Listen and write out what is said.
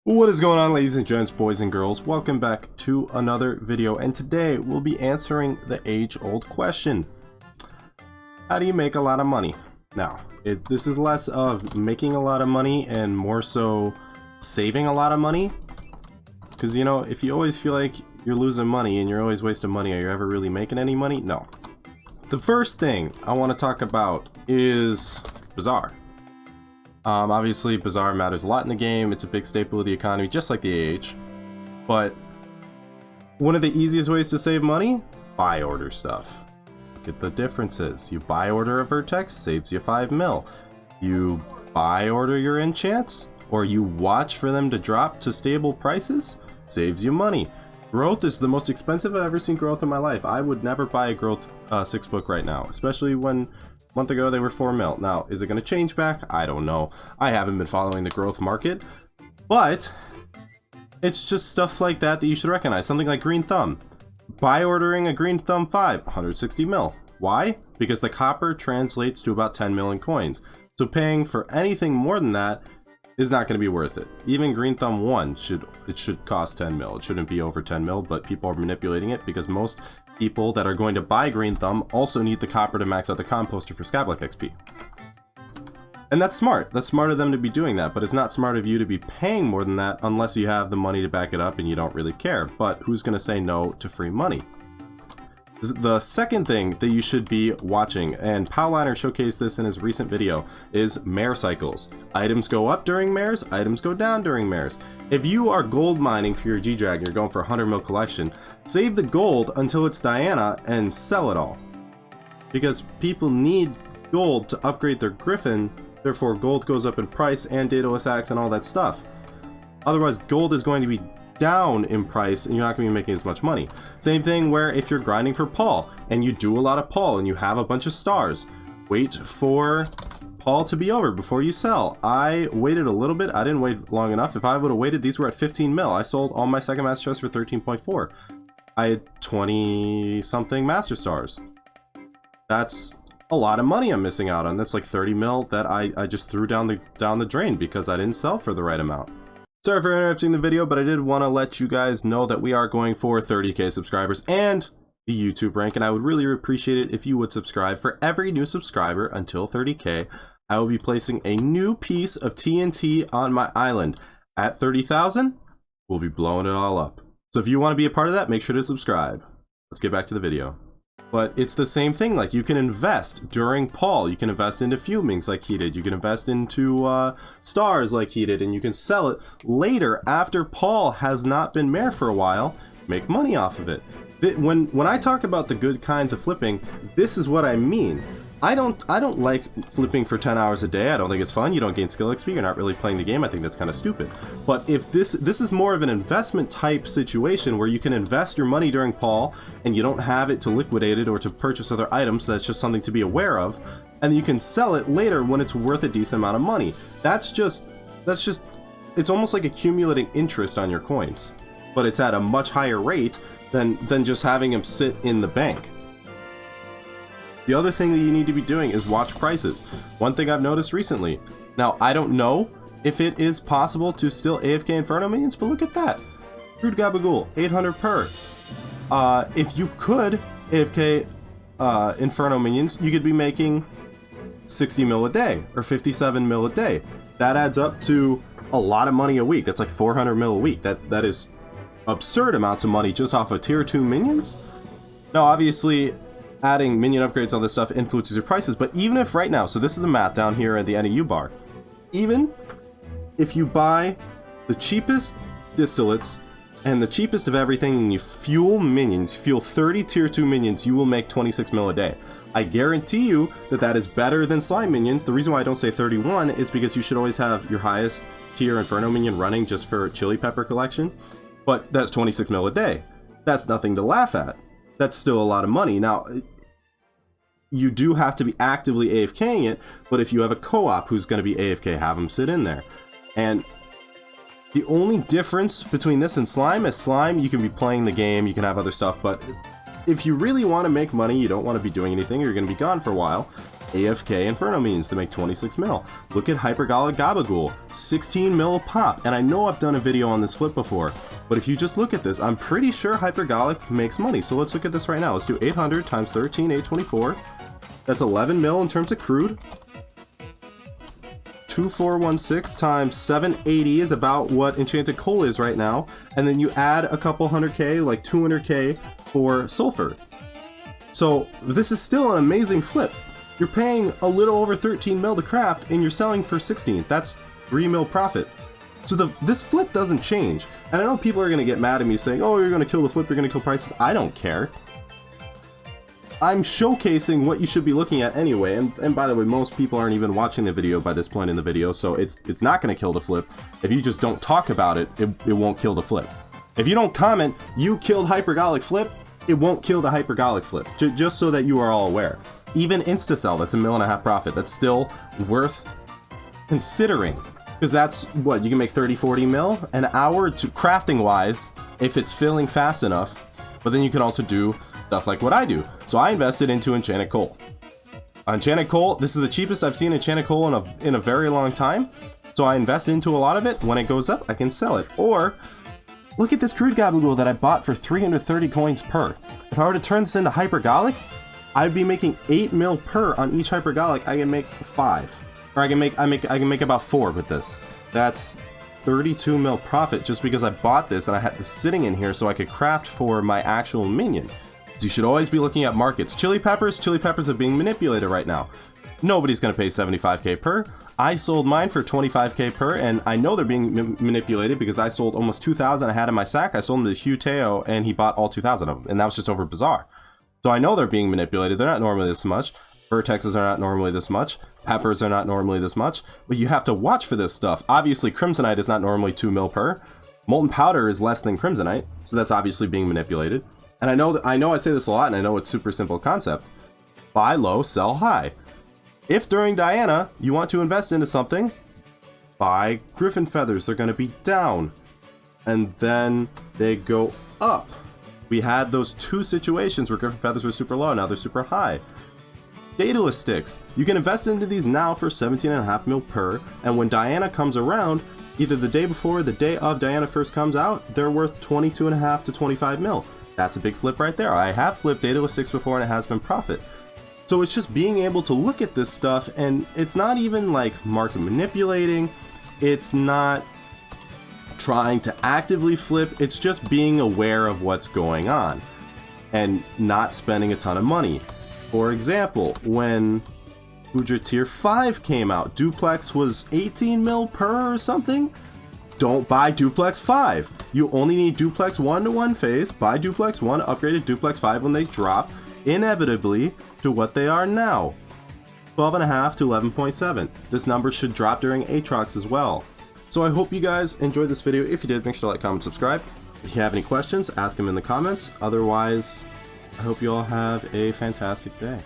What is going on, ladies and gents, boys and girls? Welcome back to another video, and today we'll be answering the age-old question: how do you make a lot of money? Now, this is less of making a lot of money and more so saving a lot of money, because, you know, if you always feel like you're losing money and you're always wasting money, are you ever really making any money? No. The first thing I want to talk about is Bazaar. Obviously, Bazaar matters a lot in the game. It's a big staple of the economy, just like the AH. But one of the easiest ways to save money? Buy order stuff. Look at the differences. You buy order a Vertex, saves you 5 mil. You buy order your enchants, or you watch for them to drop to stable prices, saves you money. Growth is the most expensive I've ever seen growth in my life. I would never buy a growth 6 book right now, especially when a month ago they were 4 mil. Now, is it going to change back? I don't know. I haven't been following the growth market, but it's just stuff like that that you should recognize. Something like Green Thumb. Buy ordering a Green Thumb 5, 160 mil. Why? Because the copper translates to about 10 million coins. So paying for anything more than that is not going to be worth it. Even Green Thumb 1 should cost 10 mil. It shouldn't be over 10 mil, but people are manipulating it because most people that are going to buy Green Thumb also need the copper to max out the composter for Skyblock XP. And that's smart. That's smart of them to be doing that, but it's not smart of you to be paying more than that unless you have the money to back it up and you don't really care. But who's going to say no to free money? The second thing that you should be watching, and Powliner showcased this in his recent video, is mare cycles. Items go up during mares, items go down during mares. If you are gold mining for your G-Dragon, you're going for a 100 mil collection, save the gold until it's Diana and sell it all. Because people need gold to upgrade their Griffin, therefore gold goes up in price and Daedalus Axe and all that stuff. Otherwise, gold is going to be down in price and you're not going to be making as much money. Same thing where if you're grinding for Paul and you do a lot of Paul and you have a bunch of stars, wait for Paul to be over before you sell. I waited a little bit. I didn't wait long enough. If I would have waited, these were at 15 mil. I sold all my second master stars for 13.4. I had 20 something master stars. That's a lot of money I'm missing out on. That's like 30 mil that I just threw down the drain because I didn't sell for the right amount. Sorry for interrupting the video, but I did want to let you guys know that we are going for 30k subscribers and the YouTube rank, and I would really appreciate it if you would subscribe. For every new subscriber until 30k, I will be placing a new piece of TNT on my island. At 30,000, we'll be blowing it all up. So if you want to be a part of that, make sure to subscribe. Let's get back to the video. But it's the same thing. Like, you can invest during Paul. You can invest into Fumings like he did. You can invest into stars like he did, and you can sell it later after Paul has not been mayor for a while. Make money off of it. When I talk about the good kinds of flipping, this is what I mean. I don't like flipping for 10 hours a day. I don't think it's fun. You don't gain skill XP. You're not really playing the game. I think that's kind of stupid. But if this is more of an investment type situation where you can invest your money during Paul and you don't have it to liquidate it or to purchase other items, so that's just something to be aware of, and you can sell it later when it's worth a decent amount of money. That's just it's almost like accumulating interest on your coins, but it's at a much higher rate than just having them sit in the bank. The other thing that you need to be doing is watch prices. One thing I've noticed recently. Now, I don't know if it is possible to still AFK Inferno minions, but look at that. Crude Gabagool, 800 per. If you could AFK Inferno minions, you could be making 60 mil a day or 57 mil a day. That adds up to a lot of money a week. That's like 400 mil a week. That is absurd amounts of money just off of tier 2 minions. Now, obviously, adding minion upgrades, all this stuff influences your prices, but even if right now, so this is the math down here at the NEU bar, even if you buy the cheapest distillates and the cheapest of everything and you fuel 30 tier 2 minions, you will make 26 mil a day. I guarantee you that is better than slime minions. The reason why I don't say 31 is because you should always have your highest tier Inferno minion running just for chili pepper collection, but that's 26 mil a day. That's nothing to laugh at. That's still a lot of money. Now, you do have to be actively AFKing it, but if you have a co-op who's going to be AFK, have them sit in there. And the only difference between this and slime is slime, you can be playing the game, you can have other stuff, but if you really want to make money, you don't want to be doing anything, you're going to be gone for a while, AFK Inferno means to make 26 mil. Look at Hypergolic Gabagool, 16 mil a pop. And I know I've done a video on this flip before, but if you just look at this, I'm pretty sure Hypergolic makes money. So let's look at this right now. Let's do 800 times 13, 824. That's 11 mil in terms of crude. 2416 times 780 is about what Enchanted Coal is right now. And then you add a couple 100k, like 200k for sulfur. So this is still an amazing flip. You're paying a little over 13 mil to craft and you're selling for 16. That's 3 mil profit. So this flip doesn't change. And I know people are going to get mad at me saying, oh, you're going to kill the flip, you're going to kill prices. I don't care. I'm showcasing what you should be looking at anyway. And by the way, most people aren't even watching the video by this point in the video. So it's not going to kill the flip. If you just don't talk about it, it won't kill the flip. If you don't comment, you killed Hypergolic flip, it won't kill the Hypergolic flip. Just so that you are all aware. Even InstaSell, that's $1.5 million profit. That's still worth considering. Because that's what, you can make 30, 40 mil an hour to crafting wise if it's filling fast enough. But then you can also do stuff like what I do. So I invested into Enchanted Coal. Enchanted Coal, this is the cheapest I've seen Enchanted Coal in a very long time. So I invest into a lot of it. When it goes up, I can sell it. Or look at this crude Gabagool that I bought for 330 coins per. If I were to turn this into Hypergolic, I'd be making 8 mil per on each Hypergolic. I can make 5. Or I can make about 4 with this. That's 32 mil profit just because I bought this and I had this sitting in here so I could craft for my actual minion. So you should always be looking at markets. Chili peppers are being manipulated right now. Nobody's gonna pay 75k per. I sold mine for 25k per, and I know they're being manipulated because I sold almost 2,000 I had in my sack. I sold them to Hugh Teo and he bought all 2,000 of them, and that was just over Bazaar. So I know they're being manipulated. They're not normally this much. Vertexes are not normally this much. Peppers are not normally this much. But you have to watch for this stuff. Obviously, Crimsonite is not normally 2 mil per. Molten Powder is less than Crimsonite, so that's obviously being manipulated. And I know I say this a lot, and I know it's super simple concept. Buy low, sell high. If during Diana you want to invest into something, buy Griffin Feathers. They're going to be down. And then they go up. We had those two situations where Griffin Feathers were super low, now they're super high. Daedalus Sticks. You can invest into these now for 17.5 mil per, and when Diana comes around, either the day before or the day of Diana first comes out, they're worth 22.5 to 25 mil. That's a big flip right there. I have flipped Daedalus Sticks before and it has been profit. So it's just being able to look at this stuff, and it's not even like market manipulating. It's not trying to actively flip. It's just being aware of what's going on and not spending a ton of money. For example, when Udra Tier 5 came out, Duplex was 18 mil per or something. Don't buy Duplex 5. You only need Duplex 1 to 1 phase. Buy Duplex 1, upgraded Duplex 5 when they drop, inevitably, to what they are now. 12.5 to 11.7. This number should drop during Aatrox as well. So I hope you guys enjoyed this video. If you did, make sure to like, comment, subscribe. If you have any questions, ask them in the comments. Otherwise, I hope you all have a fantastic day.